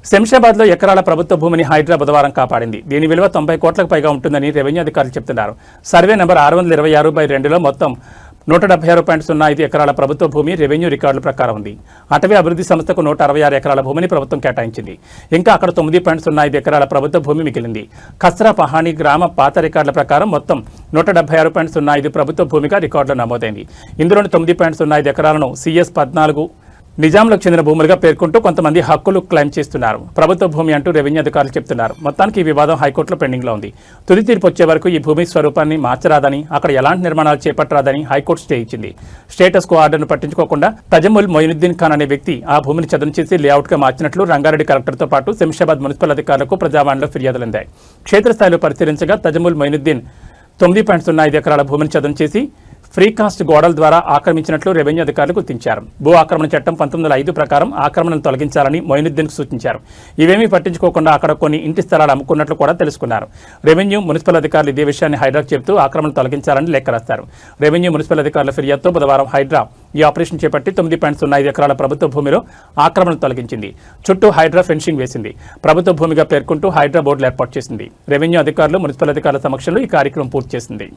శంషాబాద్లో ఎకరాల ప్రభుత్వ భూమిని హైడ్రా బుధవారం కాపాడింది. దీని విలువ 90 కోట్లకు పైగా ఉంటుందని రెవెన్యూ అధికారులు చెబుతున్నారు. సర్వే నెంబర్ 626/2లో మొత్తం 176.05 ఎకరాల ప్రభుత్వ భూమి రెవెన్యూ రికార్డుల ప్రకారం ఉంది. అటవీ అభివృద్ధి సంస్థకు 166 ఎకరాల భూమిని ప్రభుత్వం కేటాయించింది. ఇంకా అక్కడ 9.05 ఎకరాల ప్రభుత్వ భూమి మిగిలింది. ఖస్రా పహాణి గ్రామ పాత రికార్డుల ప్రకారం మొత్తం 176.05 ప్రభుత్వ భూమిగా రికార్డులో నమోదైంది. ఇందులోని 9.05 ఎకరాలను CS14 నిజాంలకు చెందిన భూములుగా పేర్కొంటూ కొంతమంది హక్కులు క్లెయిమ్ చేస్తున్నారు. ప్రభుత్వ భూమి అంటూ రెవెన్యూ అధికారులు చెప్తున్నారు. మొత్తానికి ఈ వివాదం హైకోర్టులో పెండింగ్లో ఉంది. తుది తీర్పు వచ్చే వరకు ఈ భూమి స్వరూపాన్ని మార్చరాదని, అక్కడ ఎలాంటి నిర్మాణాలు చేపట్టరాదని హైకోర్టు స్టే ఇచ్చింది. స్టేటస్ కో ఆర్డర్ను పట్టించుకోకుండా తజముల్ మొయినుద్దీన్ ఖాన్ అనే వ్యక్తి ఆ భూమిని చదును చేసి లేఅవుట్గా మార్చినట్లు రంగారెడ్డి కలెక్టర్తో పాటు శంషాబాద్ మున్సిపల్ అధికారులకు ప్రజావాణిలో ఫిర్యాదులందాయి. క్షేత్రస్థాయిలో పరిశీలించగా తజముల్ మొయినుద్దీన్ 9.05 ఎకరాల భూమిని చదును చేసి ఫ్రీకాస్ట్ గోడల ద్వారా ఆక్రమించినట్లు రెవెన్యూ అధికారులు గుర్తించారు. భూ ఆక్రమణ చట్టం 1905 ప్రకారం ఆక్రమణను తొలగించాలని మొయినుద్దీన్కు సూచించారు. ఇవేమీ పట్టించుకోకుండా అక్కడ కొన్ని ఇంటి స్థలాలు అమ్ముకున్నట్లు కూడా తెలుసుకున్నారు. రెవెన్యూ మున్సిపల్ అధికారులు ఇదే విషయాన్ని హైడ్రాకు చెబుతూ ఆక్రమణ తొలగించాలని లెక్క రాస్తారు. రెవెన్యూ మున్సిపల్ అధికారుల ఫిర్యాదుతో బుధవారం హైడ్రా ఈ ఆపరేషన్ చేపట్టి 9.05 ఎకరాల ప్రభుత్వ భూమిలో ఆక్రమణ తొలగించింది. చుట్టూ హైడ్రా ఫెన్సింగ్ వేసింది. ప్రభుత్వ భూమిగా పేర్కొంటూ హైడ్రా బోర్డులు ఏర్పాటు చేసింది. రెవెన్యూ అధికారులు మున్సిపల్ అధికారుల సమక్షంలో ఈ కార్యక్రమం పూర్తి చేసింది.